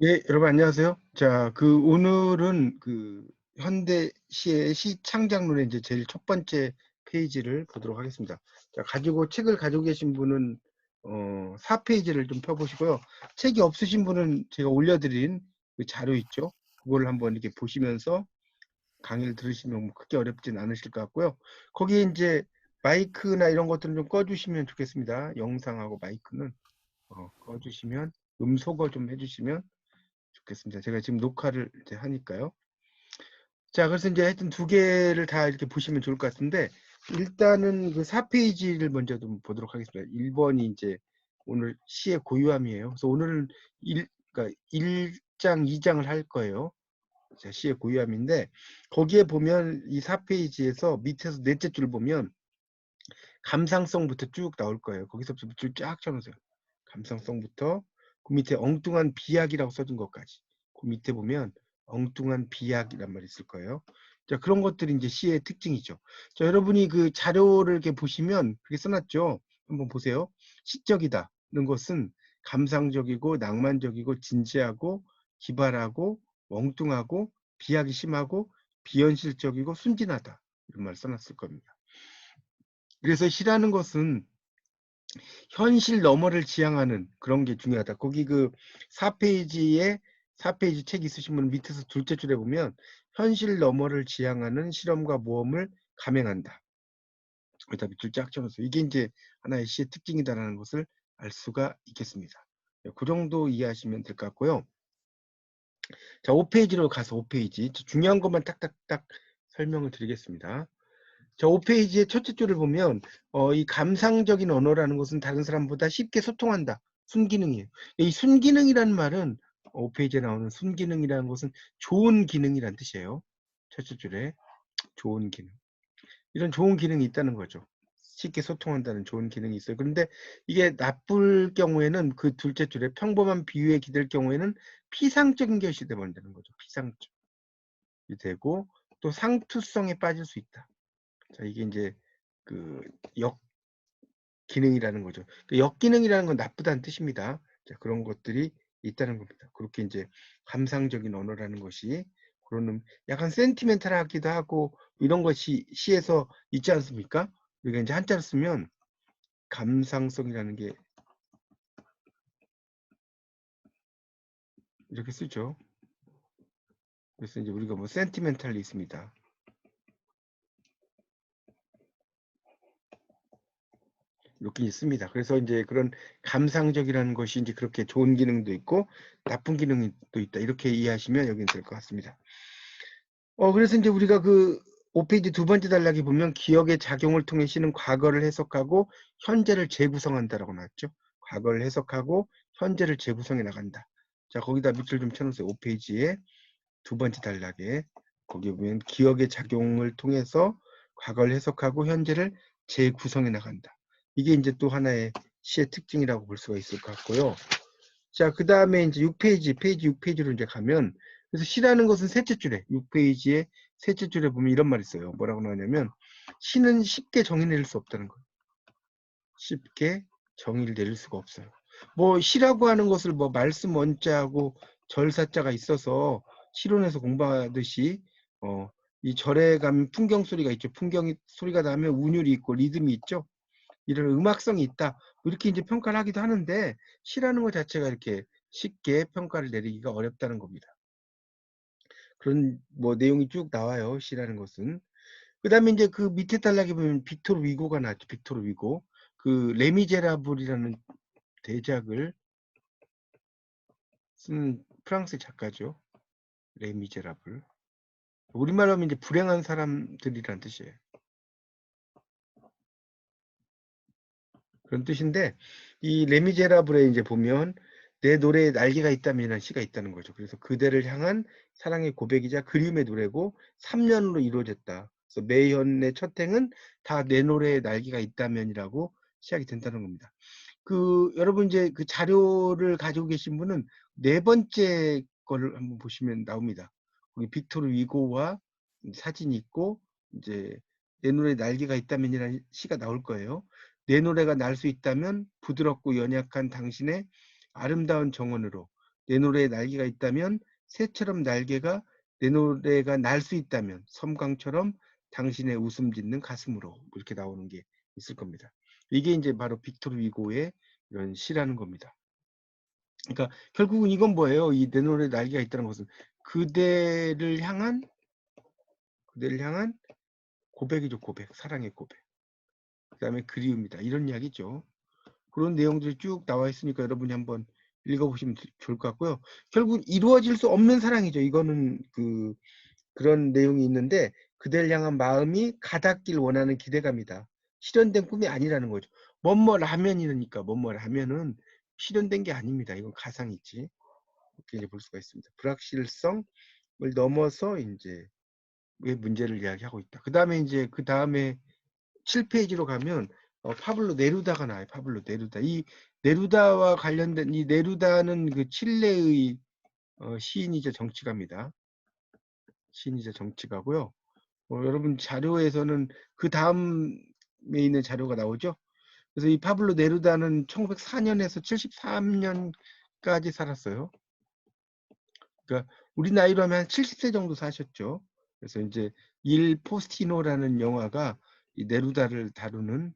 예, 여러분 안녕하세요. 자, 오늘은 현대시의 시 창작론의 이제 제일 첫 번째 페이지를 보도록 하겠습니다. 자, 책을 가지고 계신 분은 4페이지를 좀 펴보시고요. 책이 없으신 분은 제가 올려드린 그 자료 있죠? 그거를 한번 이렇게 보시면서 강의를 들으시면 뭐 크게 어렵진 않으실 것 같고요. 거기에 이제 마이크나 이런 것들은 좀 꺼주시면 좋겠습니다. 영상하고 마이크는 꺼주시면 음소거 좀 해주시면 좋겠습니다. 제가 지금 녹화를 이제 하니까요. 자, 그래서 이제 하여튼 두 개를 다 이렇게 보시면 좋을 것 같은데, 일단은 그 4페이지를 먼저 좀 보도록 하겠습니다. 1번이 이제 오늘 시의 고유함이에요. 그래서 오늘은 그러니까 1장, 2장을 할 거예요. 자, 시의 고유함인데, 거기에 보면 이 4페이지에서 밑에서 넷째 줄 보면 감상성부터 쭉 나올 거예요. 거기서부터 줄 쫙 쳐놓으세요. 감상성부터 그 밑에 엉뚱한 비약이라고 써진 것까지 그 밑에 보면 엉뚱한 비약이란 말이 있을 거예요. 자, 그런 것들이 이제 시의 특징이죠. 자, 여러분이 그 자료를 이렇게 보시면 그렇게 써놨죠. 한번 보세요. 시적이다는 것은 감상적이고 낭만적이고 진지하고 기발하고 엉뚱하고 비약이 심하고 비현실적이고 순진하다 이런 말 써놨을 겁니다. 그래서 시라는 것은 현실 너머를 지향하는 그런 게 중요하다. 거기 그 4페이지에 4페이지 책 있으신 분 밑에서 둘째 줄에 보면 현실 너머를 지향하는 실험과 모험을 감행한다. 거기다 밑줄 쫙 쳐놨어요. 이게 이제 하나의 시의 특징이다라는 것을 알 수가 있겠습니다. 그 정도 이해하시면 될 것 같고요. 자, 5페이지로 가서 5페이지 중요한 것만 딱딱딱 설명을 드리겠습니다. 자, 5페이지의 첫째 줄을 보면 이 감상적인 언어라는 것은 다른 사람보다 쉽게 소통한다. 순기능이에요. 이 순기능이라는 말은 5페이지에 나오는 순기능이라는 것은 좋은 기능이란 뜻이에요. 첫째 줄에 좋은 기능. 이런 좋은 기능이 있다는 거죠. 쉽게 소통한다는 좋은 기능이 있어요. 그런데 이게 나쁠 경우에는 그 둘째 줄에 평범한 비유에 기댈 경우에는 피상적인 것이 되버린다는 거죠. 피상적이 되고 또 상투성에 빠질 수 있다. 자, 이게 이제 그 역기능이라는 거죠. 그 역기능이라는 건 나쁘다는 뜻입니다. 자, 그런 것들이 있다는 겁니다. 그렇게 이제 감상적인 언어라는 것이 그런 약간 센티멘탈하기도 하고 이런 것이 시에서 있지 않습니까? 우리가 이제 한자를 쓰면 감상성이라는 게 이렇게 쓰죠. 그래서 이제 우리가 뭐 센티멘탈이 있습니다. 이렇게 있습니다. 그래서 이제 그런 감상적이라는 것이 이제 그렇게 좋은 기능도 있고 나쁜 기능도 있다. 이렇게 이해하시면 여기는 될 것 같습니다. 그래서 이제 우리가 그 5페이지 두 번째 단락에 보면 기억의 작용을 통해 시는 과거를 해석하고 현재를 재구성한다라고 나왔죠. 과거를 해석하고 현재를 재구성해 나간다. 자, 거기다 밑줄 좀 쳐놓으세요. 5페이지에 두 번째 단락에 거기 보면 기억의 작용을 통해서 과거를 해석하고 현재를 재구성해 나간다. 이게 이제 또 하나의 시의 특징이라고 볼 수가 있을 것 같고요. 자, 그 다음에 이제 6페이지로 이제 가면, 그래서 시라는 것은 셋째 줄에, 6페이지에 셋째 줄에 보면 이런 말이 있어요. 뭐라고 나오냐면, 시는 쉽게 정의 내릴 수 없다는 거예요. 쉽게 정의를 내릴 수가 없어요. 뭐, 시라고 하는 것을 뭐, 말씀 원자하고 절사자가 있어서 실론에서 공부하듯이, 이 절에 가면 풍경 소리가 있죠. 풍경이 소리가 나면 운율이 있고 리듬이 있죠. 이런 음악성이 있다. 뭐 이렇게 이제 평가를 하기도 하는데 시라는 것 자체가 이렇게 쉽게 평가를 내리기가 어렵다는 겁니다. 그런 뭐 내용이 쭉 나와요. 시라는 것은. 그다음에 이제 그 밑에 단락에 보면 빅토르 위고가 나왔죠. 빅토르 위고. 그 레미제라블이라는 대작을 쓴 프랑스 작가죠. 레미제라블. 우리말로 하면 이제 불행한 사람들이란 뜻이에요. 그런 뜻인데 이 레미제라블에 이제 보면 내 노래에 날개가 있다면이라는 시가 있다는 거죠. 그래서 그대를 향한 사랑의 고백이자 그리움의 노래고 3년으로 이루어졌다. 그래서 매현의 첫 행은 다 내 노래에 날개가 있다면이라고 시작이 된다는 겁니다. 여러분 이제 그 자료를 가지고 계신 분은 네 번째 거를 한번 보시면 나옵니다. 거기 빅토르 위고와 사진이 있고 이제 내 노래에 날개가 있다면이라는 시가 나올 거예요. 내 노래가 날 수 있다면 부드럽고 연약한 당신의 아름다운 정원으로 내 노래에 날개가 있다면 새처럼 날개가 내 노래가 날 수 있다면 섬광처럼 당신의 웃음 짓는 가슴으로 이렇게 나오는 게 있을 겁니다. 이게 이제 바로 빅토르 위고의 이런 시라는 겁니다. 그러니까 결국은 이건 뭐예요? 이 내 노래에 날개가 있다는 것은 그대를 향한 고백이죠. 고백. 사랑의 고백. 그 다음에 그리움이다. 이런 이야기죠. 그런 내용들이 쭉 나와 있으니까 여러분이 한번 읽어보시면 좋을 것 같고요. 결국 이루어질 수 없는 사랑이죠. 이거는 그런 내용이 있는데 그대를 향한 마음이 가닿길 원하는 기대감이다. 실현된 꿈이 아니라는 거죠. 뭐뭐 라면이니까 뭐뭐 라면은 실현된 게 아닙니다. 이건 가상이지. 이렇게 이제 볼 수가 있습니다. 불확실성을 넘어서 이제 왜 문제를 이야기하고 있다. 그 다음에 7페이지로 가면 파블로 네루다가 나와요. 파블로 네루다. 이 네루다와 관련된 이 네루다는 그 칠레의 시인이자 정치가입니다. 시인이자 정치가고요. 여러분 자료에서는 그 다음에 있는 자료가 나오죠. 그래서 이 파블로 네루다는 1904년에서 73년까지 살았어요. 그러니까 우리 나이로 하면 한 70세 정도 사셨죠. 그래서 이제 일 포스티노라는 영화가 이 네루다를 다루는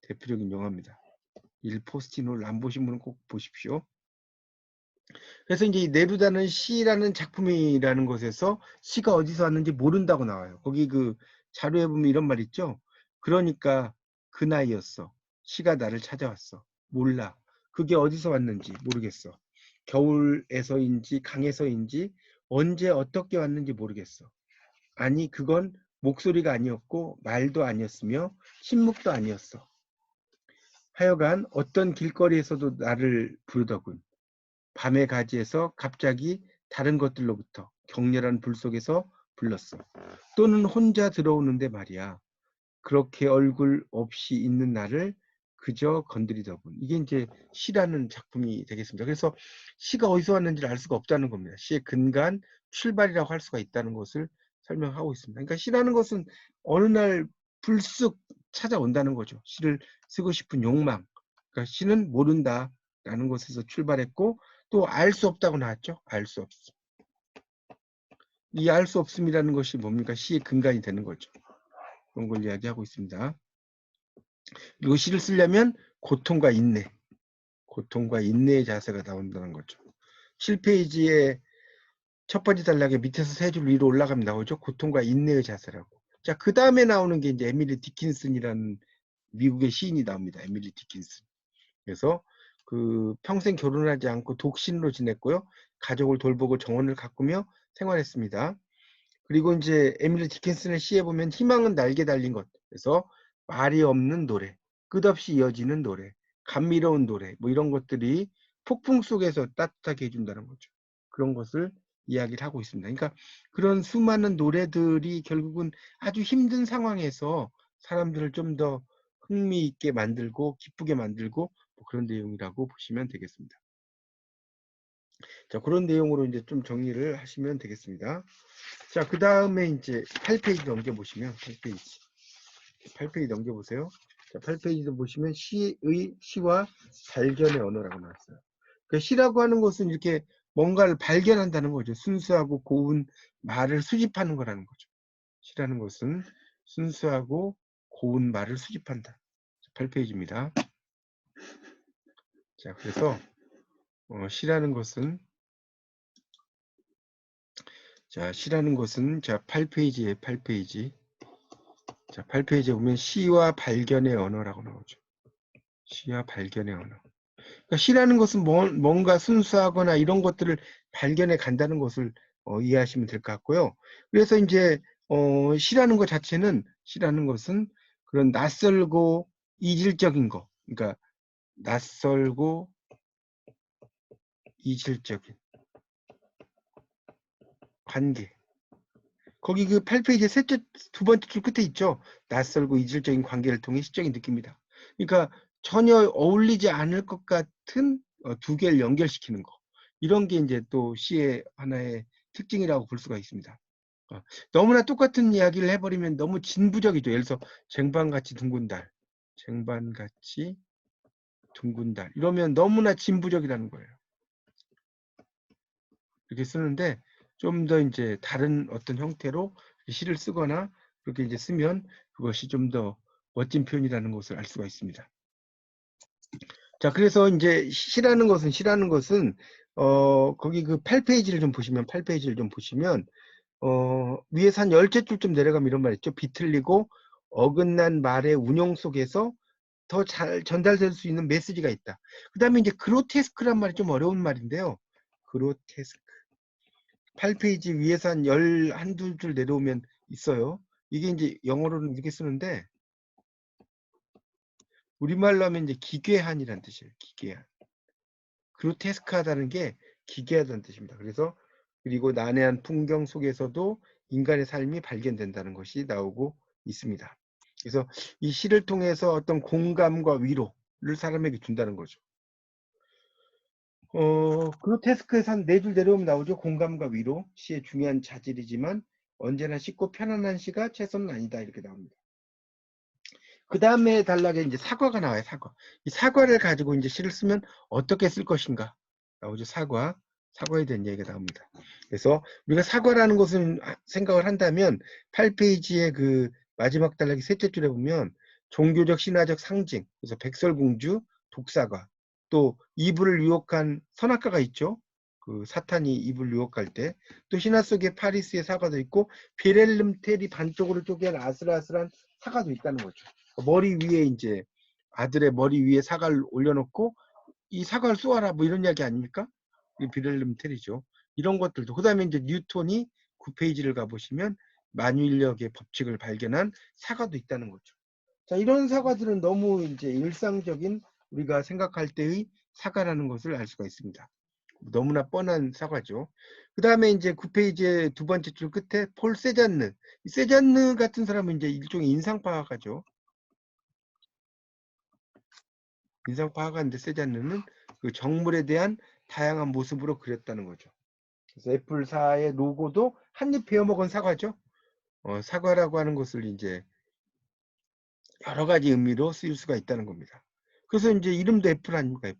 대표적인 영화입니다. 일 포스티노를 안 보신 분은 꼭 보십시오. 그래서 이제 이 네루다는 시라는 작품이라는 것에서 시가 어디서 왔는지 모른다고 나와요. 거기 그 자료에 보면 이런 말 있죠. 그러니까 그 나이였어. 시가 나를 찾아왔어. 몰라. 그게 어디서 왔는지 모르겠어. 겨울에서인지 강에서인지 언제 어떻게 왔는지 모르겠어. 아니 그건 목소리가 아니었고 말도 아니었으며 침묵도 아니었어. 하여간 어떤 길거리에서도 나를 부르더군. 밤의 가지에서 갑자기 다른 것들로부터 격렬한 불 속에서 불렀어. 또는 혼자 들어오는데 말이야. 그렇게 얼굴 없이 있는 나를 그저 건드리더군. 이게 이제 시라는 작품이 되겠습니다. 그래서 시가 어디서 왔는지를 알 수가 없다는 겁니다. 시의 근간, 출발이라고 할 수가 있다는 것을 설명하고 있습니다. 그러니까 시라는 것은 어느 날 불쑥 찾아온다는 거죠. 시를 쓰고 싶은 욕망. 그러니까 시는 모른다라는 것에서 출발했고 또 알 수 없다고 나왔죠. 알 수 없음. 이 알 수 없음이라는 것이 뭡니까? 시의 근간이 되는 거죠. 그런 걸 이야기하고 있습니다. 그리고 시를 쓰려면 고통과 인내의 자세가 나온다는 거죠. 7페이지에 첫 번째 단락에 밑에서 세 줄 위로 올라가면 나오죠. 고통과 인내의 자세라고. 자, 그 다음에 나오는 게 이제 에밀리 디킨슨이라는 미국의 시인이 나옵니다. 에밀리 디킨슨. 그래서 그 평생 결혼하지 않고 독신으로 지냈고요. 가족을 돌보고 정원을 가꾸며 생활했습니다. 그리고 이제 에밀리 디킨슨의 시에 보면 희망은 날개 달린 것. 그래서 말이 없는 노래, 끝없이 이어지는 노래, 감미로운 노래, 뭐 이런 것들이 폭풍 속에서 따뜻하게 해준다는 거죠. 그런 것을 이야기를 하고 있습니다. 그러니까 그런 수많은 노래들이 결국은 아주 힘든 상황에서 사람들을 좀 더 흥미있게 만들고 기쁘게 만들고 뭐 그런 내용이라고 보시면 되겠습니다. 자, 그런 내용으로 이제 좀 정리를 하시면 되겠습니다. 자, 그 다음에 이제 8페이지 넘겨보시면 8페이지 넘겨보세요. 자, 8페이지도 보시면 시와 발견의 언어라고 나왔어요. 그러니까 시라고 하는 것은 이렇게 뭔가를 발견한다는 거죠. 순수하고 고운 말을 수집하는 거라는 거죠. 시라는 것은 순수하고 고운 말을 수집한다. 8페이지입니다. 자, 그래서 시라는 것은 자, 8페이지에 8페이지. 자, 8페이지에 보면 시와 발견의 언어라고 나오죠. 시와 발견의 언어. 그러니까 시라는 것은 뭔가 순수하거나 이런 것들을 발견해 간다는 것을 이해하시면 될 것 같고요. 그래서 이제 시라는 것 자체는 시라는 것은 그런 낯설고 이질적인 거. 그러니까 낯설고 이질적인 관계. 거기 그 8페이지 두 번째 줄 끝에 있죠. 낯설고 이질적인 관계를 통해 시적인 느낍니다. 그러니까 전혀 어울리지 않을 것 같은 두 개를 연결시키는 거. 이런 게 이제 또 시의 하나의 특징이라고 볼 수가 있습니다. 너무나 똑같은 이야기를 해버리면 너무 진부적이죠. 예를 들어서 쟁반같이 둥근 달, 쟁반같이 둥근 달 이러면 너무나 진부적이라는 거예요. 이렇게 쓰는데 좀 더 이제 다른 어떤 형태로 시를 쓰거나 그렇게 이제 쓰면 그것이 좀 더 멋진 표현이라는 것을 알 수가 있습니다. 자, 그래서 이제 시라는 것은 거기 그 8페이지를 좀 보시면 8페이지를 좀 보시면 위에서 한 10째 좀 내려가면 이런 말 있죠. 비틀리고 어긋난 말의 운용 속에서 더 잘 전달될 수 있는 메시지가 있다. 그다음에 이제 그로테스크란 말이 좀 어려운 말인데요. 그로테스크. 8페이지 위에서 한 11줄 내려오면 있어요. 이게 이제 영어로는 이렇게 쓰는데 우리말로 하면 이제 기괴한이라는 뜻이에요. 기괴한. 그로테스크하다는 게 기괴하다는 뜻입니다. 그래서 그리고 난해한 풍경 속에서도 인간의 삶이 발견된다는 것이 나오고 있습니다. 그래서 이 시를 통해서 어떤 공감과 위로를 사람에게 준다는 거죠. 그로테스크에서 한 4줄 내려오면 나오죠. 공감과 위로, 시의 중요한 자질이지만 언제나 쉽고 편안한 시가 최선은 아니다. 이렇게 나옵니다. 그 다음에 단락에 이제 사과가 나와요. 사과. 이 사과를 가지고 이제 시를 쓰면 어떻게 쓸 것인가 나오죠. 사과에 대한 얘기가 나옵니다. 그래서 우리가 사과라는 것을 생각을 한다면 8페이지의 그 마지막 단락의 셋째 줄에 보면 종교적 신화적 상징, 그래서 백설공주, 독사과, 또 이불을 유혹한 선악과가 있죠. 그 사탄이 이불 유혹할 때, 또 신화 속에 파리스의 사과도 있고 베렐름 텔이 반쪽으로 쪼갠 아슬아슬한 사과도 있다는 거죠. 머리 위에 이제 아들의 머리 위에 사과를 올려놓고 이 사과를 쏘아라 뭐 이런 이야기 아닙니까? 이 비렐름 텔이죠. 이런 것들도 그다음에 이제 뉴턴이 9페이지를 가보시면 만유인력의 법칙을 발견한 사과도 있다는 거죠. 자, 이런 사과들은 너무 이제 일상적인 우리가 생각할 때의 사과라는 것을 알 수가 있습니다. 너무나 뻔한 사과죠. 그 다음에 이제 9페이지의 두 번째 줄 끝에 폴 세잔느. 세잔느 같은 사람은 이제 일종의 인상파가죠. 인상파가인데 세잔느는 그 정물에 대한 다양한 모습으로 그렸다는 거죠. 그래서 애플사의 로고도 한입 베어먹은 사과죠. 사과라고 하는 것을 이제 여러 가지 의미로 쓰일 수가 있다는 겁니다. 그래서 이제 이름도 애플 아닙니까?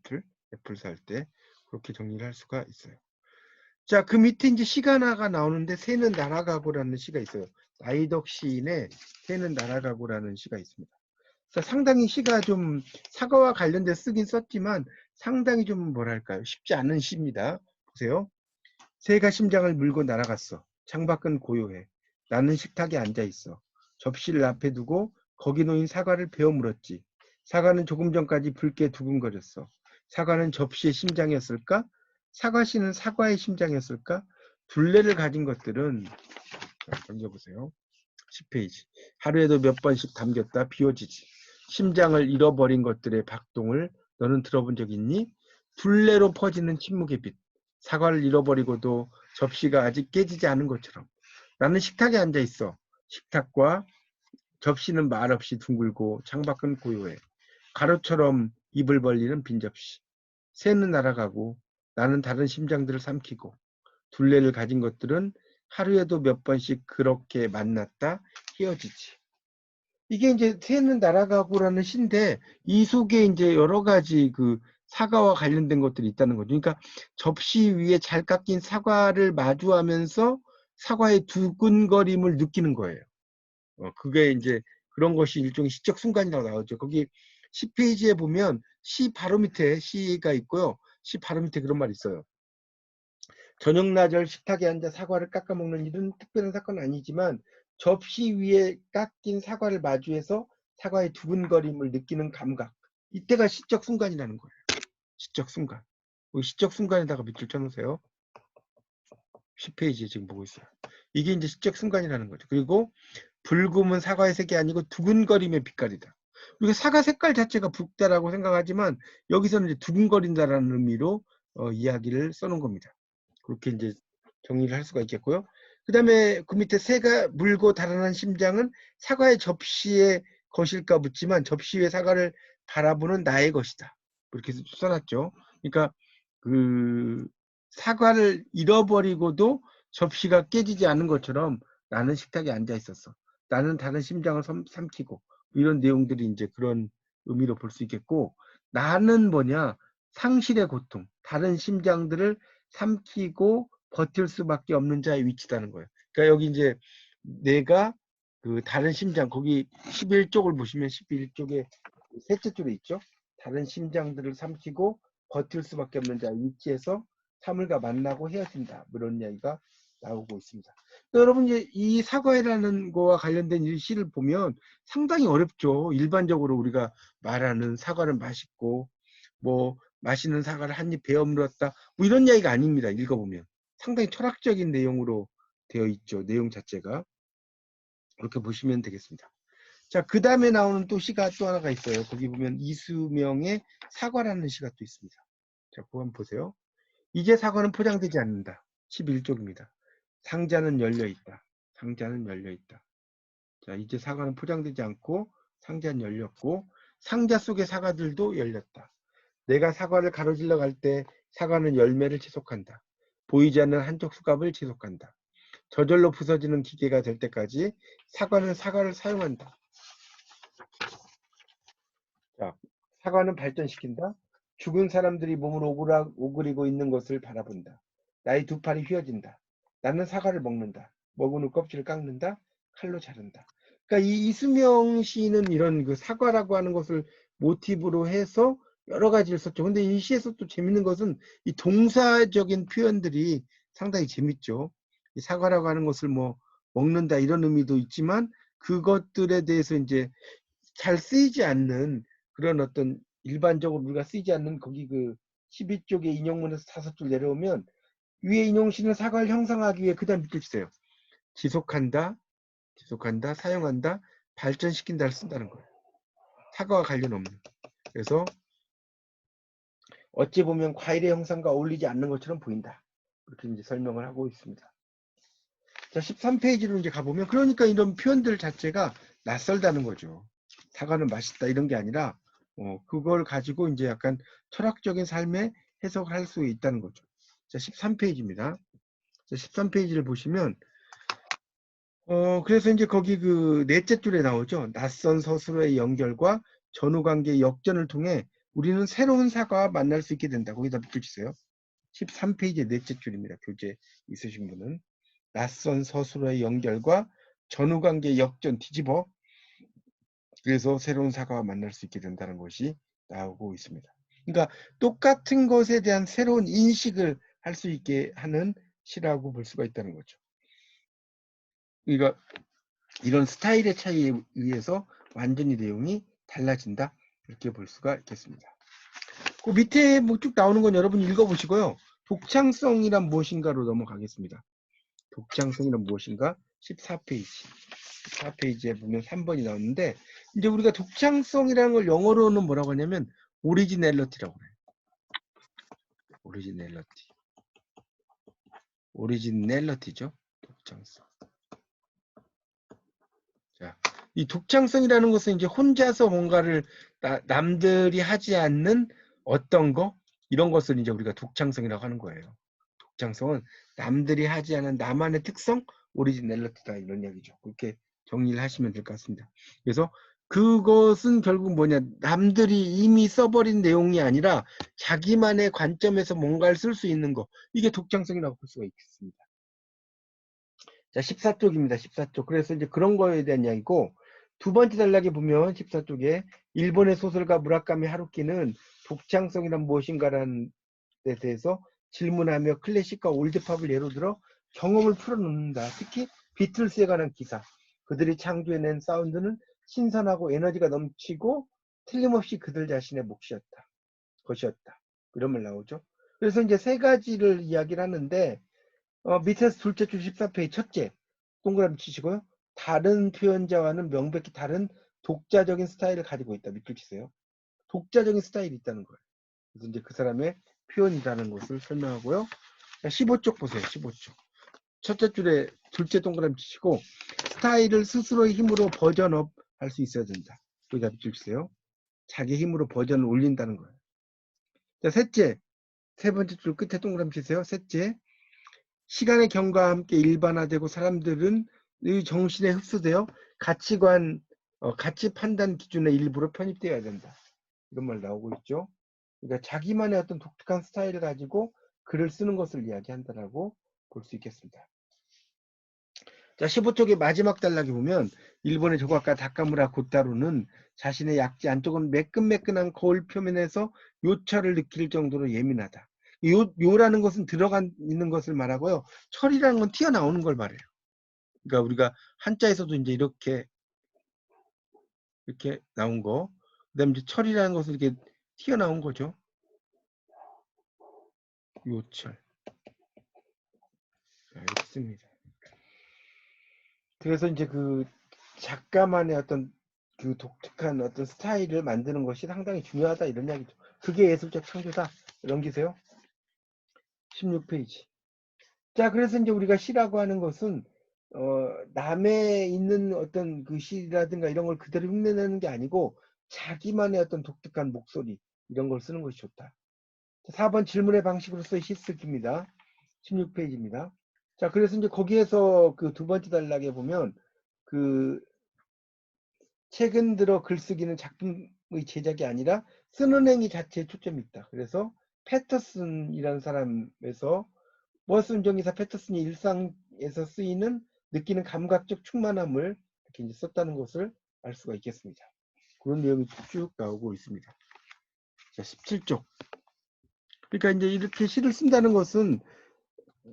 애플사 할 때 그렇게 정리를 할 수가 있어요. 자, 그 밑에 이제 시가 하나가 나오는데 새는 날아가고라는 시가 있어요. 나이덕 시인의 새는 날아가고라는 시가 있습니다. 자, 상당히 시가 좀 사과와 관련돼 쓰긴 썼지만 상당히 좀 뭐랄까요? 쉽지 않은 시입니다. 보세요. 새가 심장을 물고 날아갔어. 창밖은 고요해. 나는 식탁에 앉아 있어. 접시를 앞에 두고 거기 놓인 사과를 베어 물었지. 사과는 조금 전까지 붉게 두근거렸어. 사과는 접시의 심장이었을까? 사과씨는 사과의 심장이었을까? 둘레를 가진 것들은 넘겨보세요. 10페이지. 하루에도 몇 번씩 담겼다 비워지지. 심장을 잃어버린 것들의 박동을 너는 들어본 적 있니? 둘레로 퍼지는 침묵의 빛. 사과를 잃어버리고도 접시가 아직 깨지지 않은 것처럼. 나는 식탁에 앉아 있어. 식탁과 접시는 말없이 둥글고 창밖은 고요해. 가루처럼 입을 벌리는 빈 접시. 새는 날아가고 나는 다른 심장들을 삼키고 둘레를 가진 것들은 하루에도 몇 번씩 그렇게 만났다 헤어지지. 이게 이제 새는 날아가고라는 시인데 이 속에 이제 여러 가지 그 사과와 관련된 것들이 있다는 거죠. 그러니까 접시 위에 잘 깎인 사과를 마주하면서 사과의 두근거림을 느끼는 거예요. 그게 이제 그런 것이 일종의 시적 순간이라고 나오죠. 거기 10페이지에 보면 시 바로 밑에 시가 있고요. 시 바로 밑에 그런 말이 있어요. 저녁 나절 식탁에 앉아 사과를 깎아 먹는 일은 특별한 사건은 아니지만 접시 위에 깎인 사과를 마주해서 사과의 두근거림을 느끼는 감각. 이때가 시적 순간이라는 거예요. 시적 순간. 시적 순간에다가 밑줄 쳐놓으세요. 10페이지에 지금 보고 있어요. 이게 이제 시적 순간이라는 거죠. 그리고 붉음은 사과의 색이 아니고 두근거림의 빛깔이다. 우리가 사과 색깔 자체가 붉다라고 생각하지만 여기서는 이제 두근거린다라는 의미로 이야기를 써놓은 겁니다. 그렇게 이제 정리를 할 수가 있겠고요. 그 다음에 그 밑에 새가 물고 달아난 심장은 사과의 접시에 것일까 묻지만 접시 위에 사과를 바라보는 나의 것이다. 그렇게 써놨죠. 그러니까 그 사과를 잃어버리고도 접시가 깨지지 않은 것처럼 나는 식탁에 앉아 있었어. 나는 다른 심장을 삼키고 이런 내용들이 이제 그런 의미로 볼 수 있겠고 나는 뭐냐 상실의 고통, 다른 심장들을 삼키고 버틸 수밖에 없는 자의 위치다는 거예요. 그러니까 여기 이제 내가 그 다른 심장, 거기 11쪽을 보시면 11쪽에 셋째 줄에 있죠. 다른 심장들을 삼키고 버틸 수밖에 없는 자의 위치에서 사물과 만나고 헤어진다. 이런 이야기가 나오고 있습니다. 여러분 이제 이 사과라는 거와 관련된 이 시를 보면 상당히 어렵죠. 일반적으로 우리가 말하는 사과는 맛있고 뭐 맛있는 사과를 한 입 베어 물었다. 뭐 이런 이야기가 아닙니다. 읽어보면 상당히 철학적인 내용으로 되어 있죠. 내용 자체가 그렇게 보시면 되겠습니다. 자, 그 다음에 나오는 또 시가 또 하나가 있어요. 거기 보면 이수명의 사과라는 시가 또 있습니다. 자, 그거 한번 보세요. 이제 사과는 포장되지 않는다. 11쪽입니다. 상자는 열려있다. 상자는 열려있다. 자, 이제 사과는 포장되지 않고 상자는 열렸고 상자 속의 사과들도 열렸다. 내가 사과를 가로질러 갈 때 사과는 열매를 지속한다. 보이지 않는 한쪽 수갑을 지속한다. 저절로 부서지는 기계가 될 때까지 사과는 사과를 사용한다. 자, 사과는 발전시킨다. 죽은 사람들이 몸을 오그리고 있는 것을 바라본다. 나의 두 팔이 휘어진다. 나는 사과를 먹는다. 먹은 후 껍질을 깎는다. 칼로 자른다. 그러니까 이 이수명 시인은 이런 그 사과라고 하는 것을 모티브로 해서 여러 가지를 썼죠. 근데 이 시에서 또 재밌는 것은 이 동사적인 표현들이 상당히 재밌죠. 이 사과라고 하는 것을 뭐 먹는다 이런 의미도 있지만 그것들에 대해서 이제 잘 쓰이지 않는 그런 어떤 일반적으로 우리가 쓰이지 않는 거기 그 12쪽의 인용문에서 5줄 내려오면 위에 인용시는 사과를 형성하기 위해 그 다음 밑줄 치세요. 지속한다, 지속한다, 사용한다, 발전시킨다를 쓴다는 거예요. 사과와 관련 없는. 그래서 어찌 보면 과일의 형상과 어울리지 않는 것처럼 보인다. 그렇게 이제 설명을 하고 있습니다. 자, 13페이지로 이제 가보면 그러니까 이런 표현들 자체가 낯설다는 거죠. 사과는 맛있다 이런 게 아니라 그걸 가지고 이제 약간 철학적인 삶에 해석을 할 수 있다는 거죠. 자, 13페이지입니다. 자, 13페이지를 보시면 그래서 이제 거기 그 넷째 줄에 나오죠. 낯선 서술의 연결과 전후관계의 역전을 통해 우리는 새로운 사과와 만날 수 있게 된다. 거기다 밑줄 치세요. 13페이지 넷째 줄입니다. 교재 있으신 분은. 낯선 서술의 연결과 전후관계 역전 뒤집어 그래서 새로운 사과와 만날 수 있게 된다는 것이 나오고 있습니다. 그러니까 똑같은 것에 대한 새로운 인식을 할 수 있게 하는 시라고 볼 수가 있다는 거죠. 그러니까 이런 스타일의 차이에 의해서 완전히 내용이 달라진다 이렇게 볼 수가 있겠습니다. 그 밑에 뭐 쭉 나오는 건 여러분 읽어보시고요. 독창성이란 무엇인가로 넘어가겠습니다. 독창성이란 무엇인가? 14페이지. 14페이지에 보면 3번이 나오는데 이제 우리가 독창성이라는 걸 영어로는 뭐라고 하냐면 오리지널리티라고 해요. 오리지널리티죠. 독창성. 자, 이 독창성이라는 것은 이제 혼자서 뭔가를 남들이 하지 않는 어떤 거 이런 것을 이제 우리가 독창성이라고 하는 거예요. 독창성은 남들이 하지 않은 나만의 특성, 오리지널리티다 이런 이야기죠. 그렇게 정리를 하시면 될 것 같습니다. 그래서 그것은 결국 뭐냐 남들이 이미 써버린 내용이 아니라 자기만의 관점에서 뭔가를 쓸 수 있는 거 이게 독창성이라고 볼 수가 있겠습니다. 자, 14쪽입니다. 14쪽. 그래서 이제 그런 거에 대한 이야기고 두 번째 단락에 보면 14쪽에 일본의 소설가 무라카미 하루키는 독창성이란 무엇인가라는 데 대해서 질문하며 클래식과 올드팝을 예로 들어 경험을 풀어놓는다. 특히 비틀스에 관한 기사. 그들이 창조해낸 사운드는 신선하고 에너지가 넘치고 틀림없이 그들 자신의 몫이었다. 것이었다. 이런 말 나오죠. 그래서 이제 세 가지를 이야기를 하는데 밑에서 둘째 줄 14페이지 첫째 동그라미 치시고요. 다른 표현자와는 명백히 다른 독자적인 스타일을 가지고 있다. 밑줄 치세요. 독자적인 스타일이 있다는 거예요. 그래서 이제 그 사람의 표현이라는 것을 설명하고요. 15쪽 보세요. 15쪽. 첫째 줄에 둘째 동그라미 치시고 스타일을 스스로의 힘으로 버전업 할 수 있어야 된다. 여기다 밑줄 치세요. 자기 힘으로 버전을 올린다는 거예요. 자, 셋째. 세 번째 줄 끝에 동그라미 치세요. 셋째. 시간의 경과와 함께 일반화되고 사람들은 이 정신에 흡수되어 가치관, 가치 판단 기준의 일부로 편입되어야 된다. 이런 말 나오고 있죠. 그러니까 자기만의 어떤 독특한 스타일을 가지고 글을 쓰는 것을 이야기한다라고 볼 수 있겠습니다. 자, 15쪽의 마지막 단락에 보면 일본의 조각가 다카무라 고타루는 자신의 약지 안쪽은 매끈매끈한 거울 표면에서 요철을 느낄 정도로 예민하다. 요라는 것은 들어가 있는 것을 말하고요. 철이라는 건 튀어나오는 걸 말해요. 그러니까 우리가 한자에서도 이제 이렇게 나온 거. 그다음에 이제 철이라는 것은 이렇게 튀어나온 거죠. 요철. 자, 이렇게 씁니다. 그래서 이제 그 작가만의 어떤 그 독특한 어떤 스타일을 만드는 것이 상당히 중요하다 이런 이야기죠. 그게 예술적 창조다. 넘기세요. 16페이지. 자, 그래서 이제 우리가 시라고 하는 것은 남에 있는 어떤 그 시라든가 이런 걸 그대로 흉내내는 게 아니고 자기만의 어떤 독특한 목소리 이런 걸 쓰는 것이 좋다. 4번 질문의 방식으로서의 시쓰기입니다. 16페이지입니다. 자, 그래서 이제 거기에서 그 두 번째 단락에 보면 그 최근 들어 글쓰기는 작품의 제작이 아니라 쓰는 행위 자체에 초점이 있다. 그래서 패터슨이라는 사람에서 워슨 정의사 패터슨이 일상에서 쓰이는 느끼는 감각적 충만함을 이렇게 이제 썼다는 것을 알 수가 있겠습니다. 그런 내용이 쭉 나오고 있습니다. 자, 17쪽. 그러니까 이제 이렇게 시를 쓴다는 것은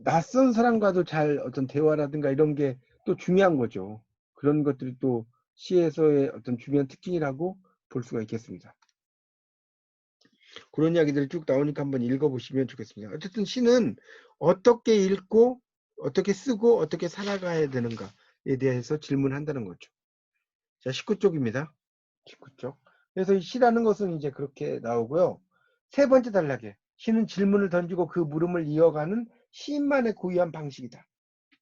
낯선 사람과도 잘 어떤 대화라든가 이런 게 또 중요한 거죠. 그런 것들이 또 시에서의 어떤 중요한 특징이라고 볼 수가 있겠습니다. 그런 이야기들이 쭉 나오니까 한번 읽어보시면 좋겠습니다. 어쨌든 시는 어떻게 읽고 어떻게 쓰고 어떻게 살아가야 되는가에 대해서 질문한다는 거죠. 자, 19쪽입니다. 19쪽. 그래서 이 시라는 것은 이제 그렇게 나오고요. 세 번째 단락에 시는 질문을 던지고 그 물음을 이어가는 시인만의 고유한 방식이다.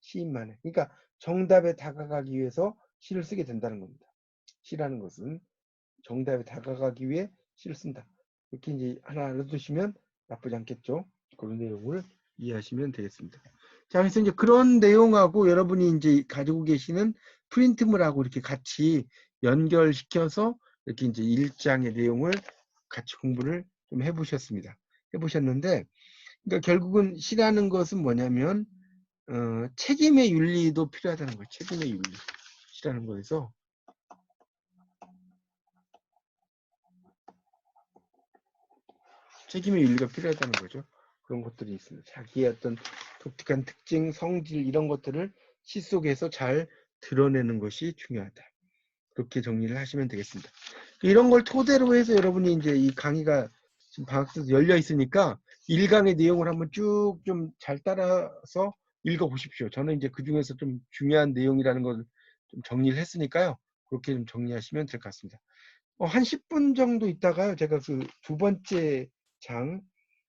시인만의. 그러니까 정답에 다가가기 위해서 시를 쓰게 된다는 겁니다. 시라는 것은 정답에 다가가기 위해 시를 쓴다. 이렇게 이제 하나 알아두시면 나쁘지 않겠죠. 그런 내용을 이해하시면 되겠습니다. 자, 그래서 이제 그런 내용하고 여러분이 이제 가지고 계시는 프린트물하고 이렇게 같이 연결시켜서 이렇게 이제 1장의 내용을 같이 공부를 좀 해보셨습니다. 해보셨는데, 그러니까 결국은 시라는 것은 뭐냐면, 책임의 윤리도 필요하다는 거예요. 책임의 윤리. 시라는 거에서. 책임의 윤리가 필요하다는 거죠. 그런 것들이 있습니다. 자기의 어떤 독특한 특징, 성질 이런 것들을 시 속에서 잘 드러내는 것이 중요하다. 그렇게 정리를 하시면 되겠습니다. 이런 걸 토대로 해서 여러분이 이제 이 강의가 지금 방학에서 열려 있으니까 1강의 내용을 한번 쭉 좀 잘 따라서 읽어보십시오. 저는 이제 그 중에서 좀 중요한 내용이라는 걸 좀 정리를 했으니까요. 그렇게 좀 정리하시면 될 것 같습니다. 한 10분 정도 있다가요. 제가 그 두 번째 장,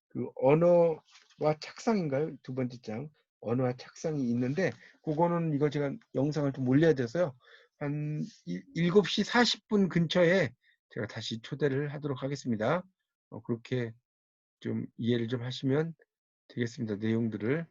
그 언어와 착상인가요? 두 번째 장, 언어와 착상이 있는데, 그거는 이거 제가 영상을 좀 올려야 돼서요. 한 7시 40분 근처에 제가 다시 초대를 하도록 하겠습니다. 그렇게 좀 이해를 좀 하시면 되겠습니다. 내용들을.